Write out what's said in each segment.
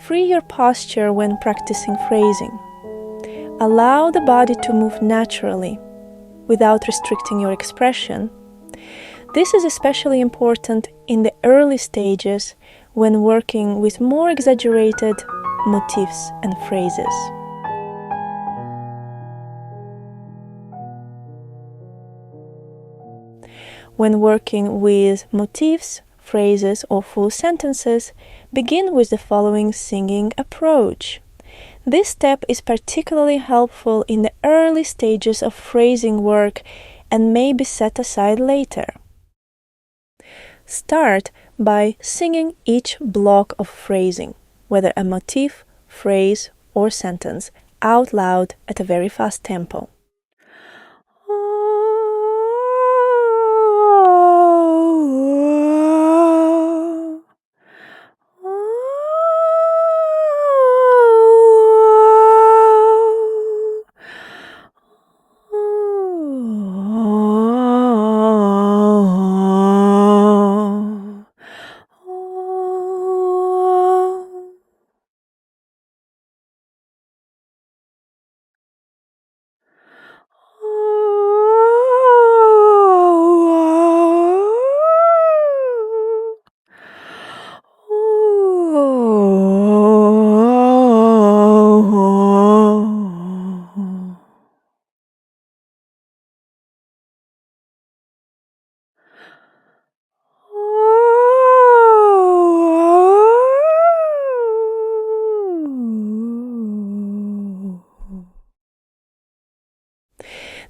Free your posture when practicing phrasing. Allow the body to move naturally, without restricting your expression. This is especially important in the early stages when working with more exaggerated motifs and phrases. When working with motifs, phrases, or full sentences, begin with the following singing approach. This step is particularly helpful in the early stages of phrasing work and may be set aside later. Start by singing each block of phrasing, whether a motif, phrase, or sentence, out loud at a very fast tempo.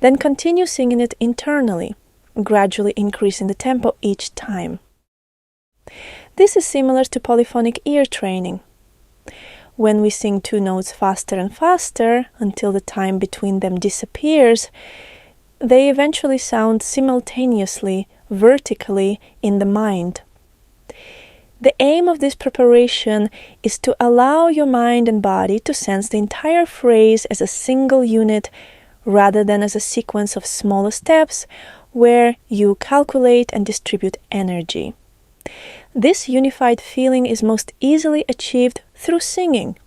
Then continue singing it internally, gradually increasing the tempo each time. This is similar to polyphonic ear training. When we sing two notes faster and faster until the time between them disappears, they eventually sound simultaneously, vertically in the mind. The aim of this preparation is to allow your mind and body to sense the entire phrase as a single unit rather than as a sequence of smaller steps where you calculate and distribute energy. This unified feeling is most easily achieved through singing.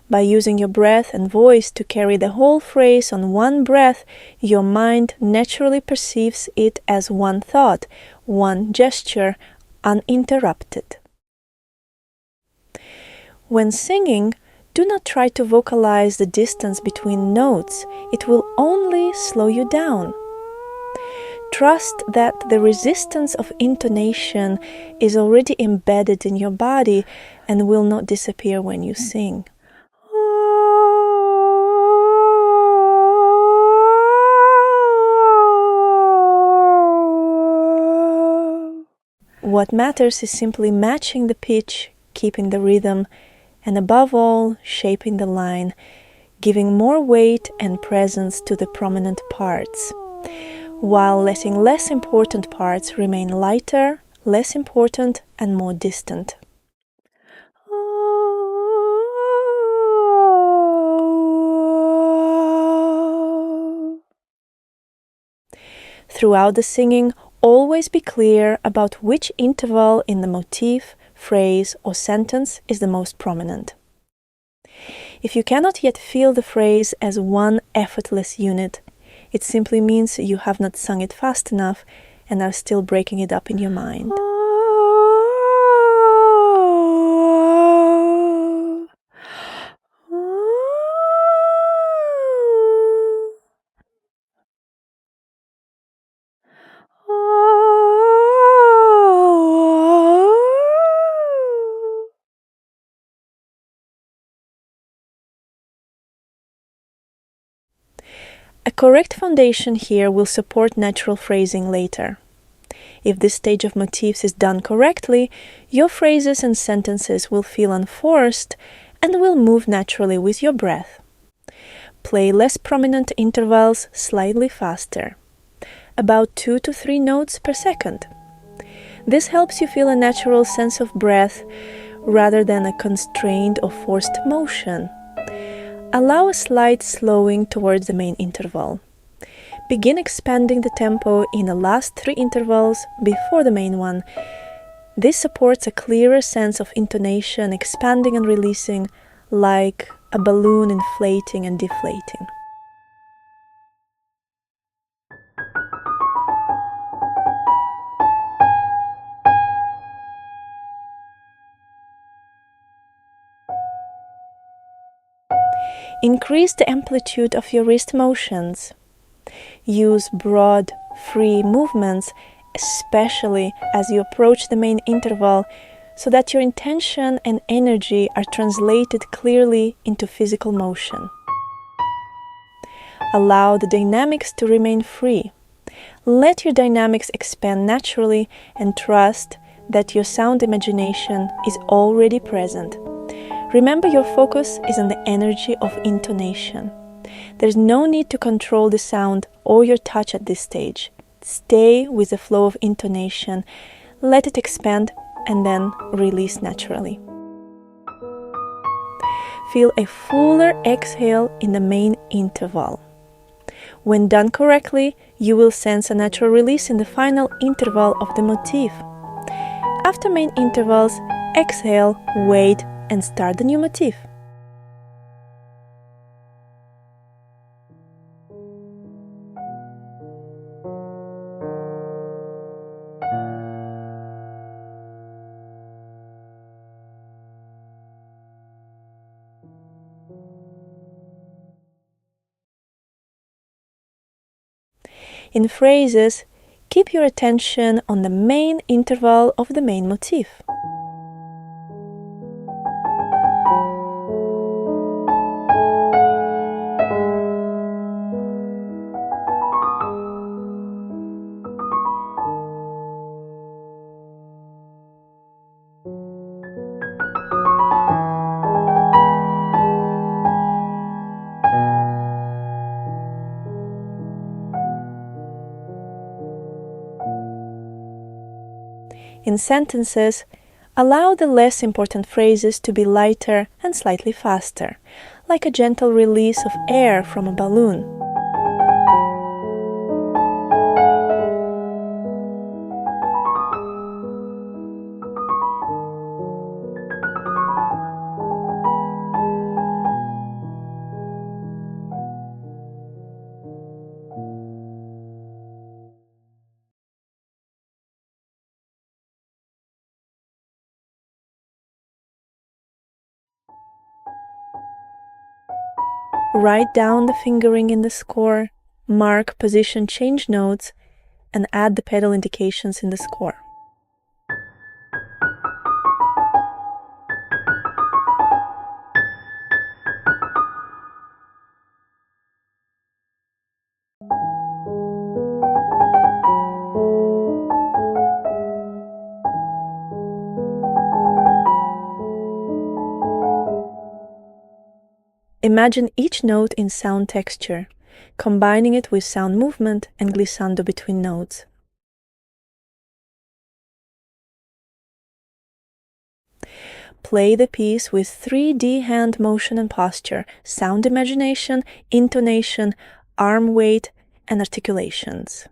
By using your breath and voice to carry the whole phrase on one breath, your mind naturally perceives it as one thought, one gesture, uninterrupted. When singing, do not try to vocalize the distance between notes. It will only slow you down. Trust that the resistance of intonation is already embedded in your body and will not disappear when you sing. What matters is simply matching the pitch, keeping the rhythm, and above all, shaping the line, giving more weight and presence to the prominent parts, while letting less important parts remain lighter, less important, and more distant. Throughout the singing, always be clear about which interval in the motif, phrase, or sentence is the most prominent. If you cannot yet feel the phrase as one effortless unit, it simply means you have not sung it fast enough and are still breaking it up in your mind. A correct foundation here will support natural phrasing later. If this stage of motifs is done correctly, your phrases and sentences will feel unforced and will move naturally with your breath. Play less prominent intervals slightly faster, about 2 to 3 notes per second. This helps you feel a natural sense of breath rather than a constrained or forced motion. Allow a slight slowing towards the main interval. Begin expanding the tempo in the last 3 intervals before the main one. This supports a clearer sense of intonation expanding and releasing, like a balloon inflating and deflating. Increase the amplitude of your wrist motions. Use broad, free movements, especially as you approach the main interval, so that your intention and energy are translated clearly into physical motion. Allow the dynamics to remain free. Let your dynamics expand naturally and trust that your sound imagination is already present. Remember, your focus is on the energy of intonation. There's no need to control the sound or your touch at this stage. Stay with the flow of intonation, let it expand, and then release naturally. Feel a fuller exhale in the main interval. When done correctly, you will sense a natural release in the final interval of the motif. After main intervals, exhale, wait, and start the new motif. In phrases, keep your attention on the main interval of the main motif. In sentences, allow the less important phrases to be lighter and slightly faster, like a gentle release of air from a balloon. Write down the fingering in the score, mark position change notes, and add the pedal indications in the score. Imagine each note in sound texture, combining it with sound movement and glissando between notes. Play the piece with 3D hand motion and posture, sound imagination, intonation, arm weight, and articulations.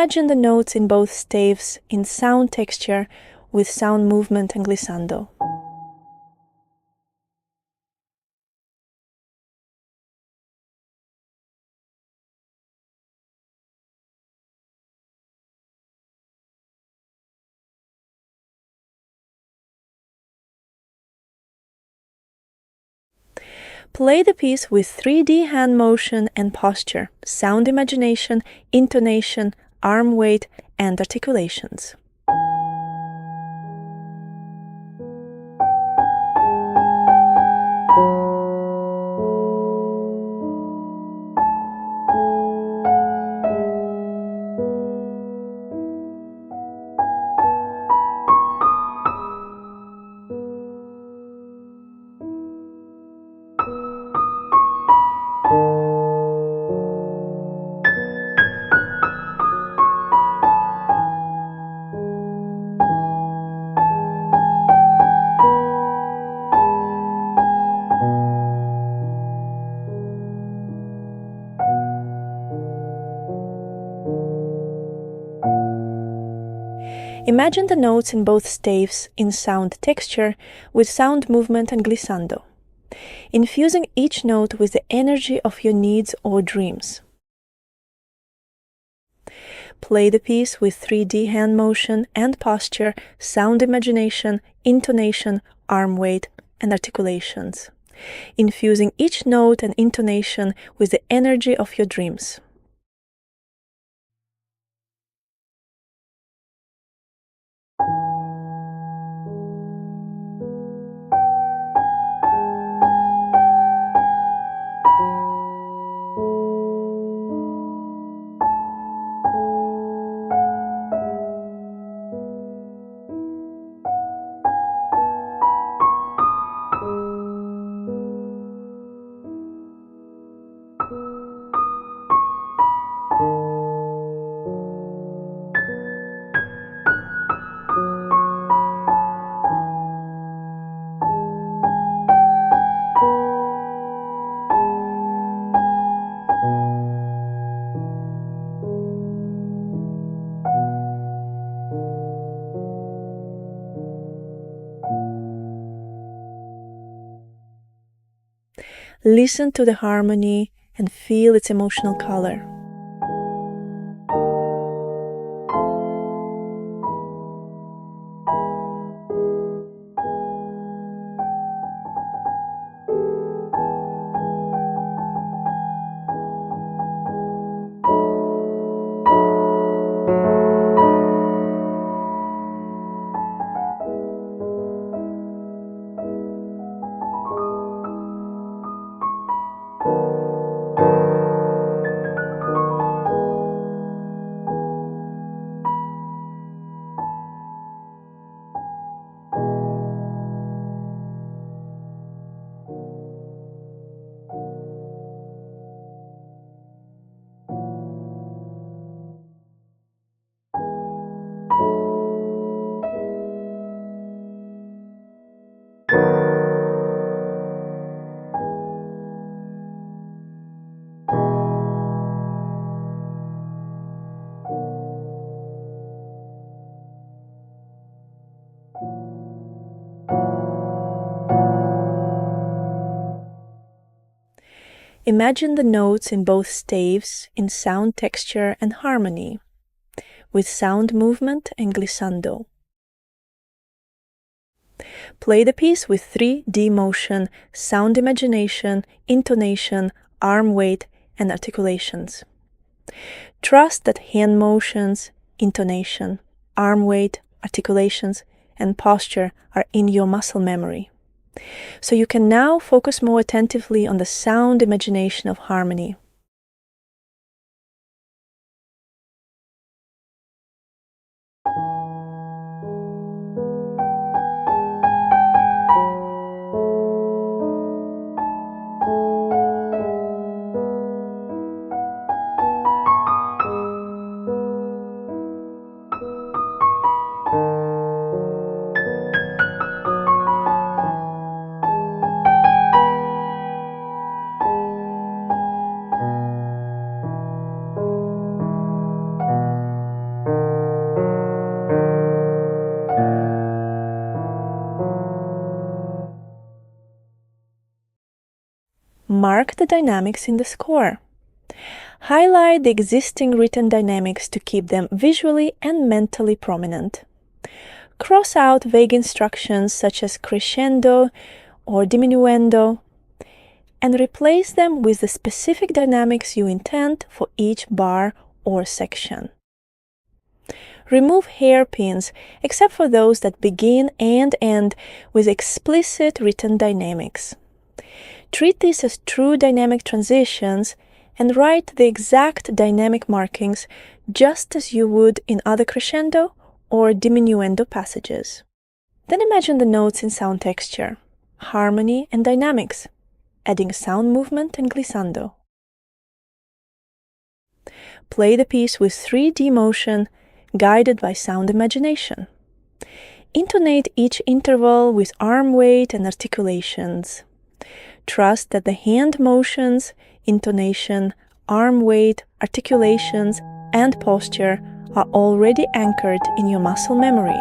Imagine the notes in both staves in sound texture with sound movement and glissando. Play the piece with 3D hand motion and posture, sound imagination, intonation, arm weight, and articulations. Imagine the notes in both staves in sound texture with sound movement and glissando, infusing each note with the energy of your needs or dreams. Play the piece with 3D hand motion and posture, sound imagination, intonation, arm weight, and articulations, infusing each note and intonation with the energy of your dreams. Listen to the harmony and feel its emotional color. Imagine the notes in both staves in sound texture and harmony, with sound movement and glissando. Play the piece with 3D motion, sound imagination, intonation, arm weight, and articulations. Trust that hand motions, intonation, arm weight, articulations, and posture are in your muscle memory. So you can now focus more attentively on the sound imagination of harmony. mark the dynamics in the score. Highlight the existing written dynamics to keep them visually and mentally prominent. Cross out vague instructions such as crescendo or diminuendo, and replace them with the specific dynamics you intend for each bar or section. Remove hairpins, except for those that begin and end with explicit written dynamics. Treat these as true dynamic transitions and write the exact dynamic markings just as you would in other crescendo or diminuendo passages. Then imagine the notes in sound texture, harmony and dynamics, adding sound movement and glissando. Play the piece with 3D motion, guided by sound imagination. Intonate each interval with arm weight and articulations. Trust that the hand motions, intonation, arm weight, articulations, and posture are already anchored in your muscle memory.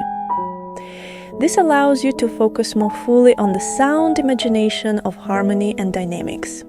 This allows you to focus more fully on the sound imagination of harmony and dynamics.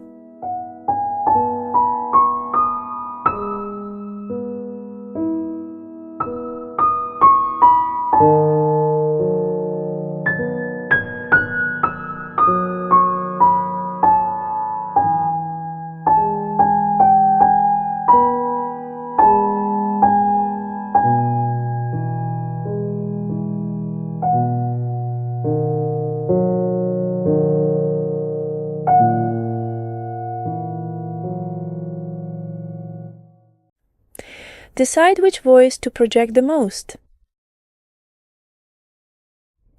Decide which voice to project the most.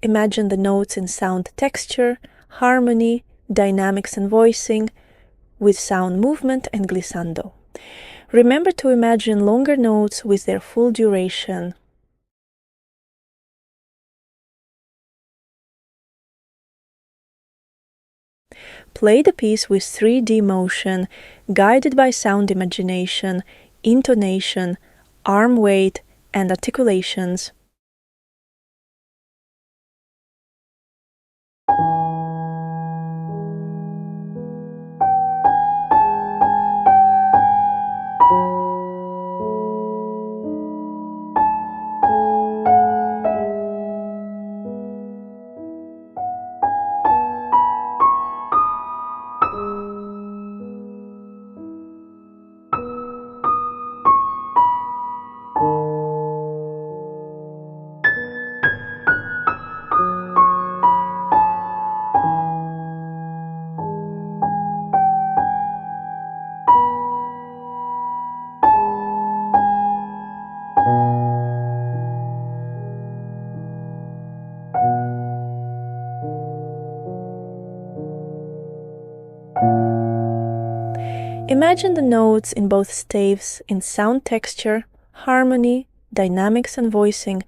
Imagine the notes in sound texture, harmony, dynamics and voicing, with sound movement and glissando. Remember to imagine longer notes with their full duration. Play the piece with 3D motion, guided by sound imagination, intonation, arm weight, and articulations. Imagine the notes in both staves in sound texture, harmony, dynamics and voicing,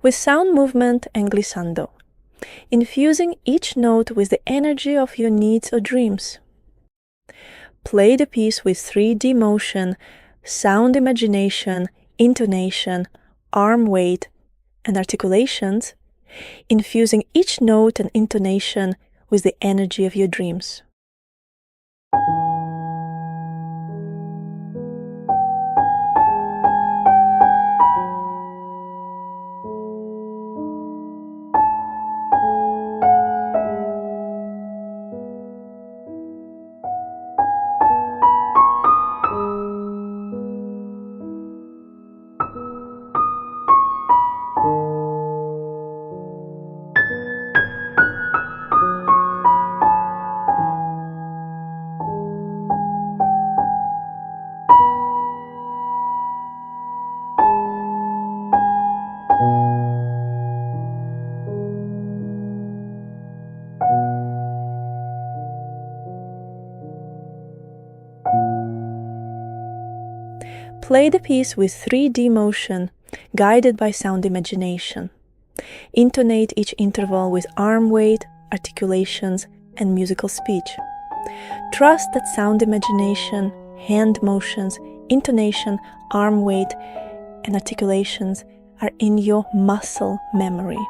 with sound movement and glissando, infusing each note with the energy of your needs or dreams. Play the piece with 3D motion, sound imagination, intonation, arm weight, and articulations, infusing each note and intonation with the energy of your dreams. Play the piece with 3D motion, guided by sound imagination. Intonate each interval with arm weight, articulations, and musical speech. Trust that sound imagination, hand motions, intonation, arm weight, and articulations are in your muscle memory.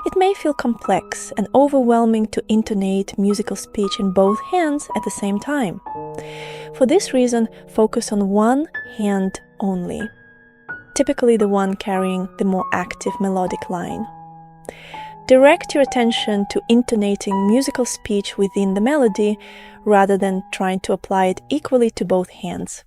It may feel complex and overwhelming to intonate musical speech in both hands at the same time. For this reason, focus on one hand only, typically the one carrying the more active melodic line. Direct your attention to intonating musical speech within the melody rather than trying to apply it equally to both hands.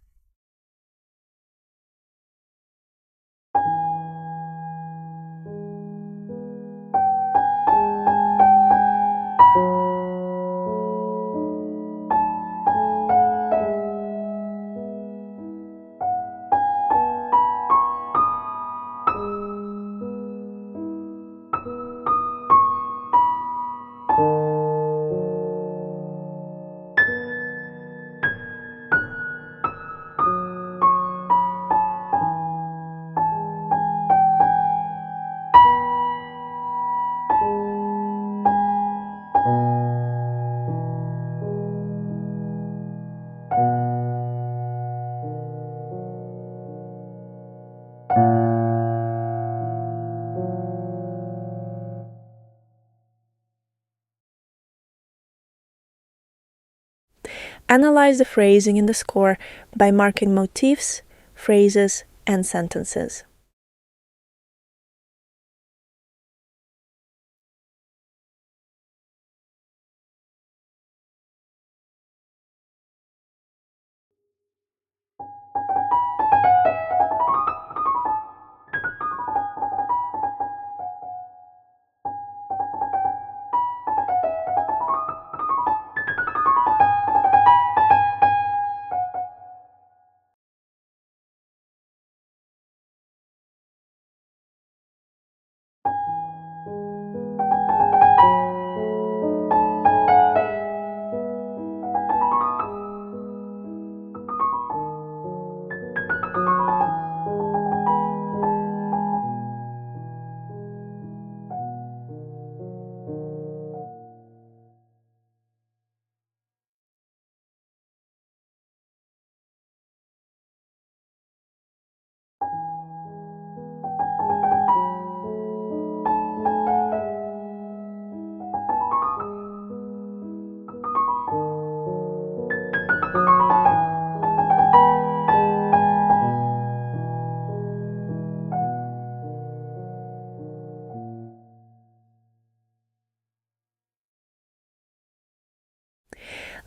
Analyze the phrasing in the score by marking motifs, phrases, and sentences.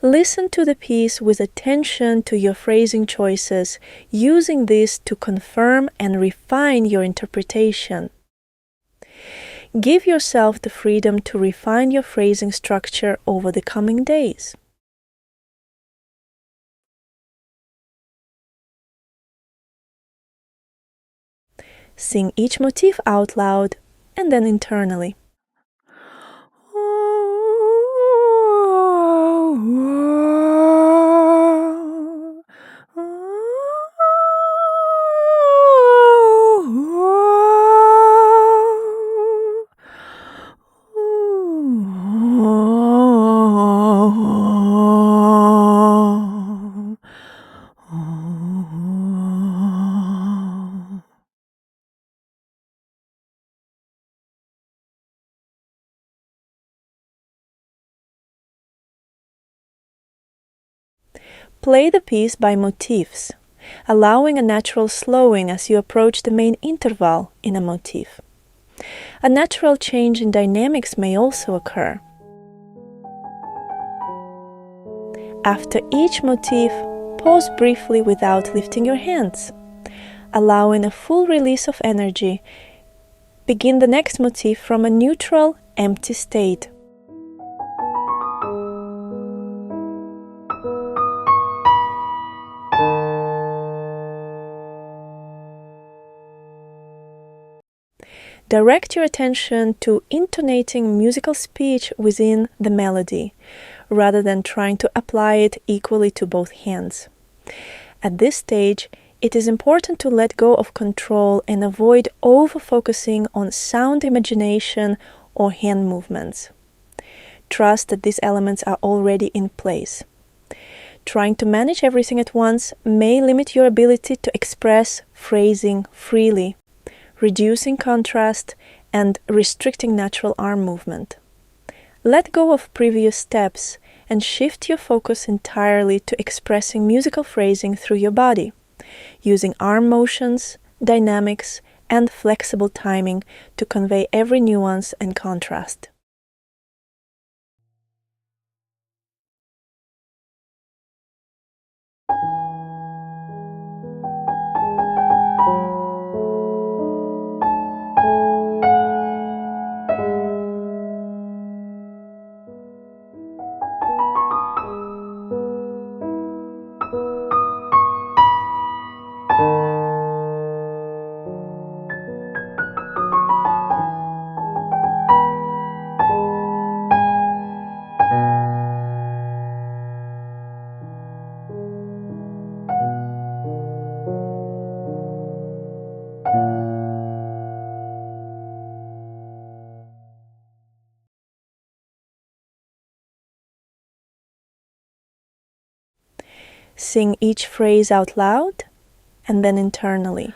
Listen to the piece with attention to your phrasing choices, using this to confirm and refine your interpretation. Give yourself the freedom to refine your phrasing structure over the coming days. Sing each motif out loud and then internally. Play the piece by motifs, allowing a natural slowing as you approach the main interval in a motif. A natural change in dynamics may also occur. After each motif, pause briefly without lifting your hands. Allowing a full release of energy, begin the next motif from a neutral, empty state. Direct your attention to intonating musical speech within the melody, rather than trying to apply it equally to both hands. At this stage, it is important to let go of control and avoid over-focusing on sound imagination or hand movements. Trust that these elements are already in place. Trying to manage everything at once may limit your ability to express phrasing freely, reducing contrast and restricting natural arm movement. Let go of previous steps and shift your focus entirely to expressing musical phrasing through your body, using arm motions, dynamics, and flexible timing to convey every nuance and contrast. Sing each phrase out loud and then internally.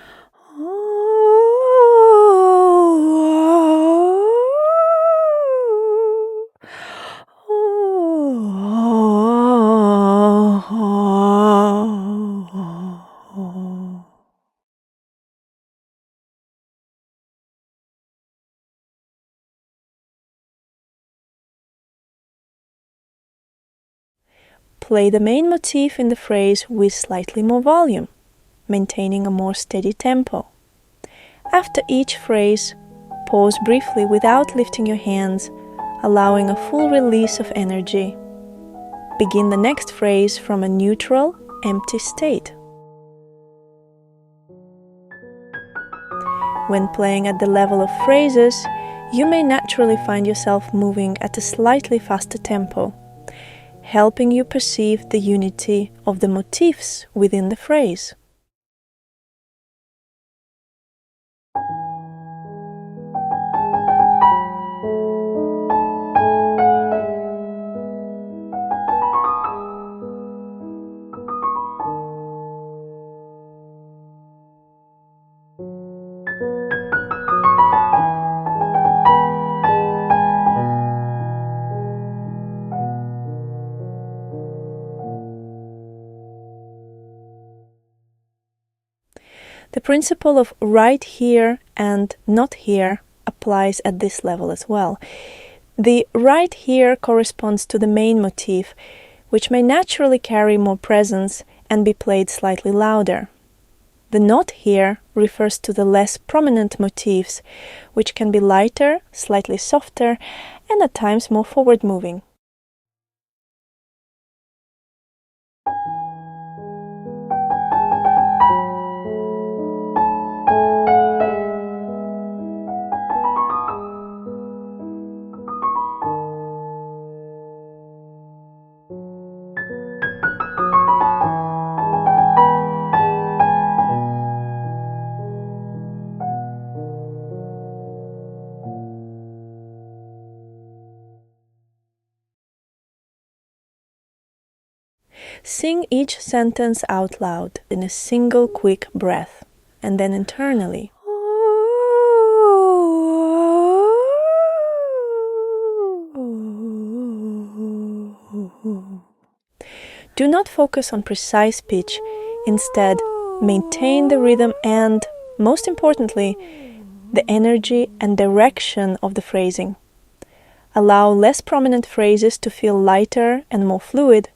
Play the main motif in the phrase with slightly more volume, maintaining a more steady tempo. After each phrase, pause briefly without lifting your hands, allowing a full release of energy. Begin the next phrase from a neutral, empty state. When playing at the level of phrases, you may naturally find yourself moving at a slightly faster tempo, helping you perceive the unity of the motifs within the phrase. The principle of right here and not here applies at this level as well. The right here corresponds to the main motif, which may naturally carry more presence and be played slightly louder. The not here refers to the less prominent motifs, which can be lighter, slightly softer, and at times more forward-moving. Sing each sentence out loud in a single quick breath, and then internally. Do not focus on precise pitch. Instead, maintain the rhythm and, most importantly, the energy and direction of the phrasing. Allow less prominent phrases to feel lighter and more fluid,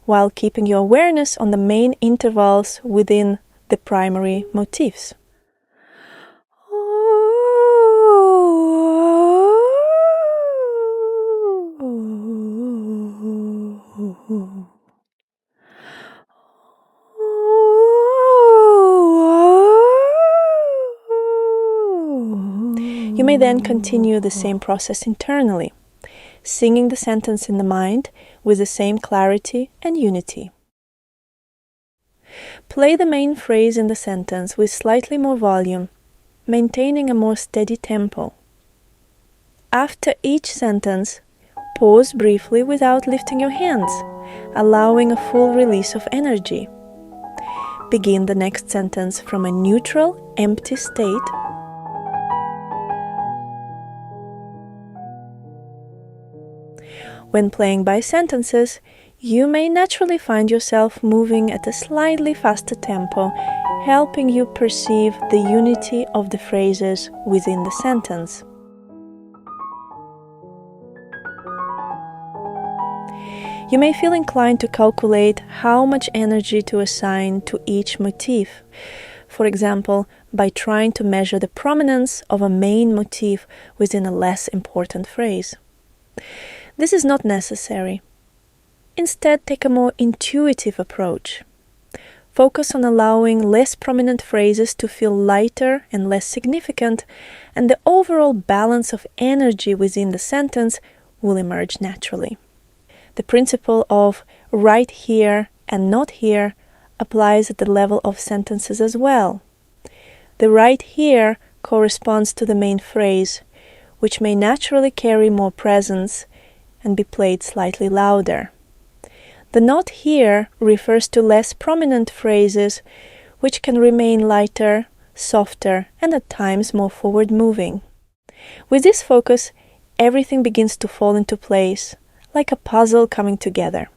while keeping your awareness on the main intervals within the primary motifs. You may then continue the same process internally, singing the sentence in the mind with the same clarity and unity. Play the main phrase in the sentence with slightly more volume, maintaining a more steady tempo. After each sentence, pause briefly without lifting your hands, allowing a full release of energy. Begin the next sentence from a neutral, empty state. When playing by sentences, you may naturally find yourself moving at a slightly faster tempo, helping you perceive the unity of the phrases within the sentence. You may feel inclined to calculate how much energy to assign to each motif, for example, by trying to measure the prominence of a main motif within a less important phrase. This is not necessary. Instead, take a more intuitive approach. Focus on allowing less prominent phrases to feel lighter and less significant, and the overall balance of energy within the sentence will emerge naturally. The principle of right here and not here applies at the level of sentences as well. The right here corresponds to the main phrase, which may naturally carry more presence and be played slightly louder. The not here refers to less prominent phrases, which can remain lighter, softer, and at times more forward-moving. With this focus, everything begins to fall into place, like a puzzle coming together.